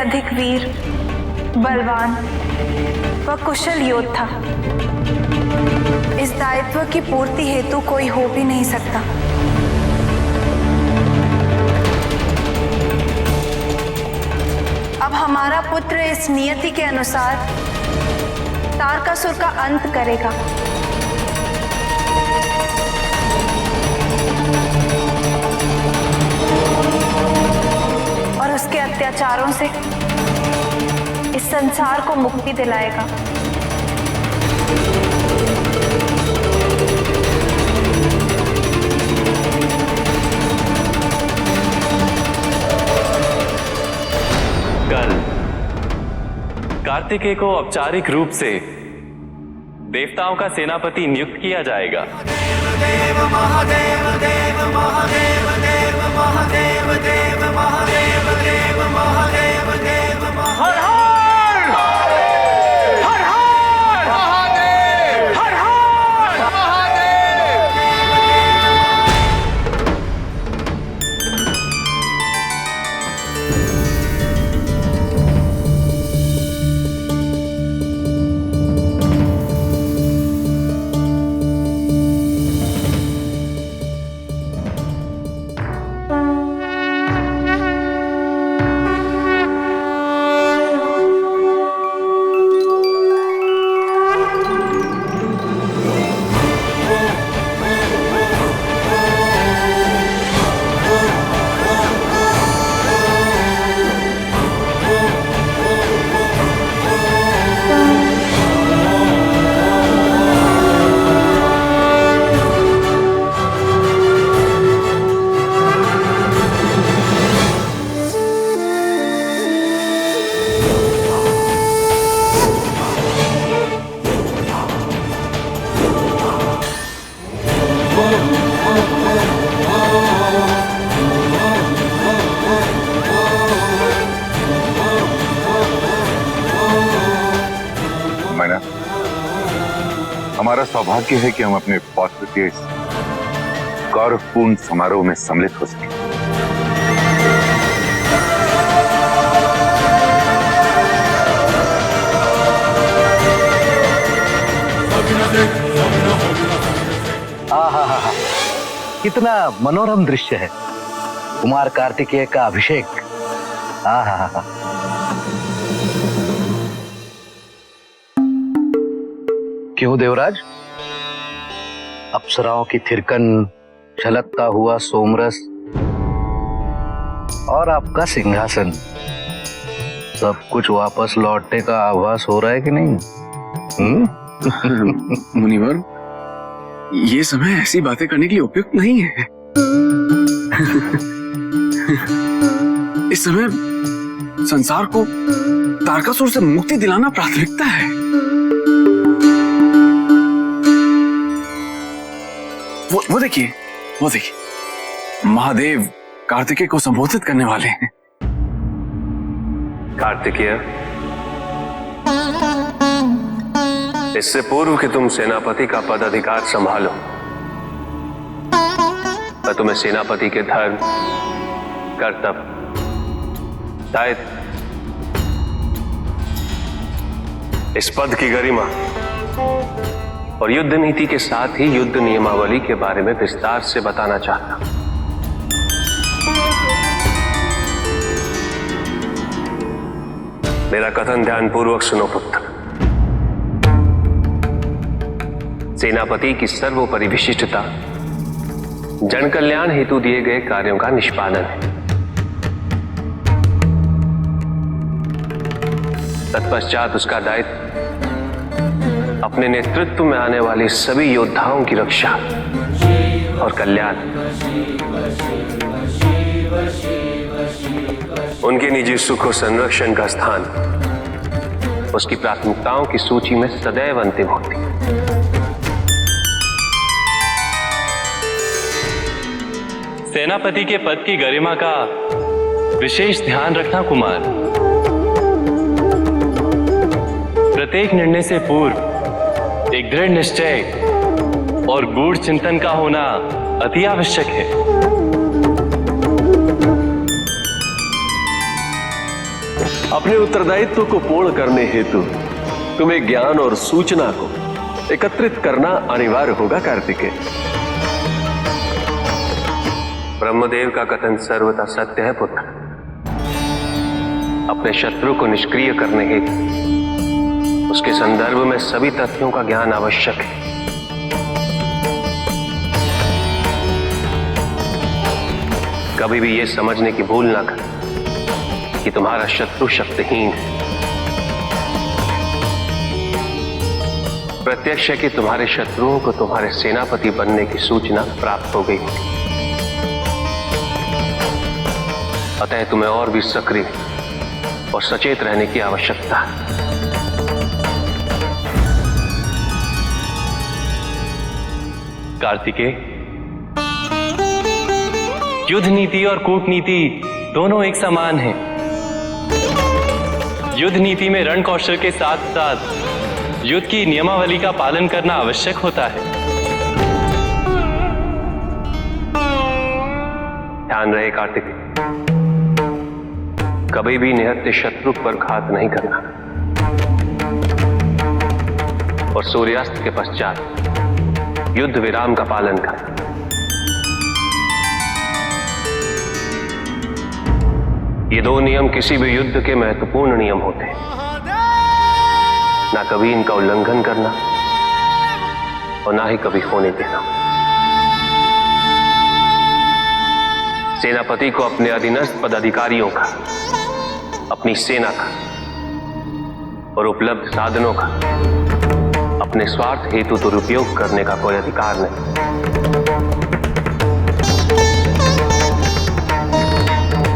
अधिक वीर, बलवान व कुशल योद्धा। इस दायित्व की पूर्ति हेतु कोई हो भी नहीं सकता। अब हमारा पुत्र इस नियति के अनुसार तारकासुर का अंत करेगा। और उसके अत्याचारों से इस संसार को मुक्ति दिलाएगा। कल कार्तिकेय को औपचारिक रूप से देवताओं का सेनापति नियुक्त किया जाएगा। देव महादेव देव महादेव देव महादेव देव महादेव देव महादेव देव हर हर हर हर महादेव हर हर महादेव। हमारा सौभाग्य है कि हम अपने पौत्र के इस गौरवपूर्ण समारोह में सम्मिलित हो सके। आहा, कितना मनोरम दृश्य है। कुमार कार्तिकेय का अभिषेक। आहा, क्यों देवराज? अप्सराओं की थिरकन, छलकता हुआ सोमरस और आपका सिंहासन, सब कुछ वापस लौटने का आभास हो रहा है कि नहीं? मुनिवर, ये समय ऐसी बातें करने के लिए उपयुक्त नहीं है। इस समय संसार को तारकासुर से मुक्ति दिलाना प्राथमिकता है। वो देखिए, महादेव कार्तिकेय को संबोधित करने वाले हैं। कार्तिकेय, इससे पूर्व कि तुम सेनापति का पदाधिकार संभालो, मैं तुम्हें सेनापति के धर्म, कर्तव्य, दायित्व, इस पद की गरिमा और युद्ध नीति के साथ ही युद्ध नियमावली के बारे में विस्तार से बताना चाहता हूं। मेरा कथन ध्यानपूर्वक सुनो पुत्र। सेनापति की सर्वोपरि विशिष्टता जन कल्याण हेतु दिए गए कार्यों का निष्पादन है। तत्पश्चात उसका दायित्व अपने नेतृत्व में आने वाले सभी योद्धाओं की रक्षा और कल्याण, उनके निजी सुख और संरक्षण का स्थान उसकी प्राथमिकताओं की सूची में सदैव अंतिम होती है। सेनापति के पद की गरिमा का विशेष ध्यान रखना कुमार। प्रत्येक निर्णय से पूर्व एक दृढ़ निश्चय और गूढ़ चिंतन का होना अति आवश्यक है। अपने उत्तरदायित्व को पूर्ण करने हेतु तुम्हें ज्ञान और सूचना को एकत्रित करना अनिवार्य होगा कार्तिकेय। ब्रह्मदेव का कथन सर्वथा सत्य है पुत्र। अपने शत्रु को निष्क्रिय करने हेतु उसके संदर्भ में सभी तथ्यों का ज्ञान आवश्यक है। कभी भी यह समझने की भूल ना कर कि तुम्हारा शत्रु शक्तिहीन है। प्रत्यक्ष है कि तुम्हारे शत्रुओं को तुम्हारे सेनापति बनने की सूचना प्राप्त हो गई। अतः तुम्हें और भी सक्रिय और सचेत रहने की आवश्यकता है। कार्तिकेय, युद्ध नीति और कूटनीति दोनों एक समान हैं। युद्ध नीति में रण कौशल के साथ साथ युद्ध की नियमावली का पालन करना आवश्यक होता है। ध्यान रहे कार्तिकेय, कभी भी निहत्थे शत्रु पर घात नहीं करना और सूर्यास्त के पश्चात युद्ध विराम का पालन करना। ये दो नियम किसी भी युद्ध के महत्वपूर्ण नियम होते हैं। ना कभी इनका उल्लंघन करना और ना ही कभी होने देना। सेनापति को अपने अधीनस्थ पदाधिकारियों का, अपनी सेना का और उपलब्ध साधनों का अपने स्वार्थ हेतु दुरुपयोग करने का कोई अधिकार नहीं।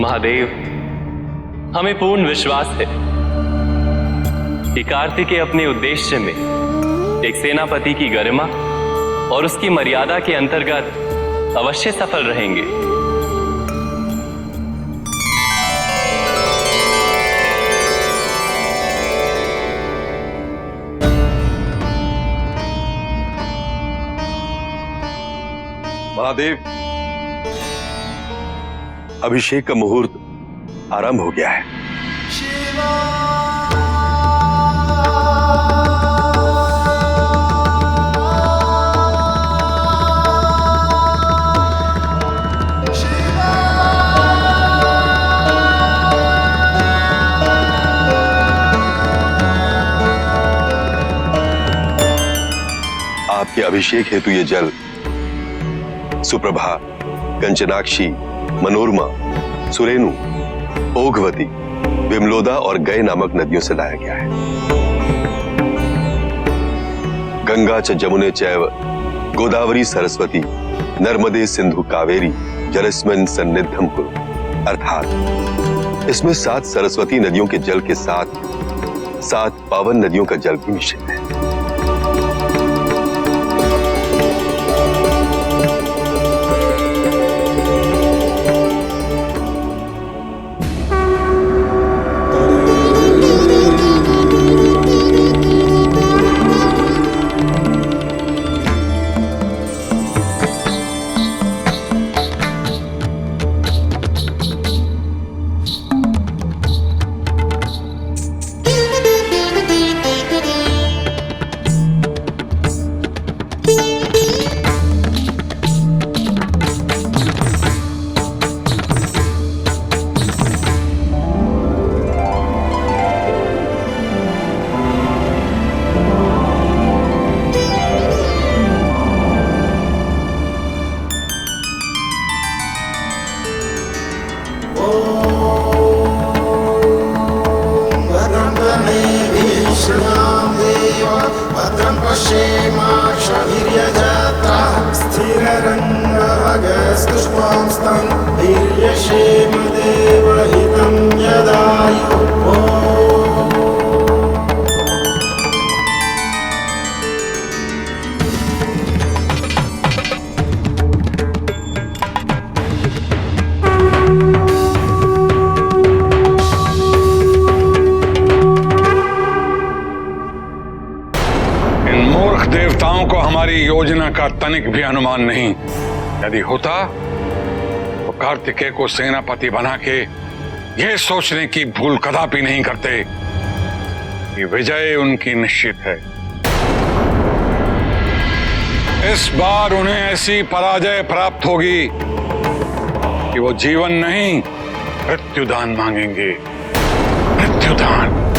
महादेव, हमें पूर्ण विश्वास है कि कार्तिकेय अपने उद्देश्य में एक सेनापति की गरिमा और उसकी मर्यादा के अंतर्गत अवश्य सफल रहेंगे। महादेव, अभिषेक का मुहूर्त आरंभ हो गया है। आपके अभिषेक हेतु ये जल सुप्रभा, कंचनाक्षी, मनोरमा, सुरेनु, ओघवती, विमलोदा और गय नामक नदियों से लाया गया है। गंगा च जमुने चैव गोदावरी सरस्वती नर्मदे सिंधु कावेरी जलस्मिन् सन्निधम कुरु, अर्थात इसमें 7 सरस्वती नदियों के जल के साथ 7 पावन नदियों का जल भी मिश्रित है। भद्रं पश्येमाक्षवीर्यजत्रा स्थिररङ्गस्तुष्पांस्तं वीर्यक्षेमदेवहितं यदायुः। देवताओं को हमारी योजना का तनिक भी अनुमान नहीं। यदि होता तो कार्तिकेय को सेनापति बना के ये सोचने की भूल कदापि नहीं करते कि विजय उनकी निश्चित है। इस बार उन्हें ऐसी पराजय प्राप्त होगी कि वो जीवन नहीं मृत्युदान मांगेंगे। मृत्युदान।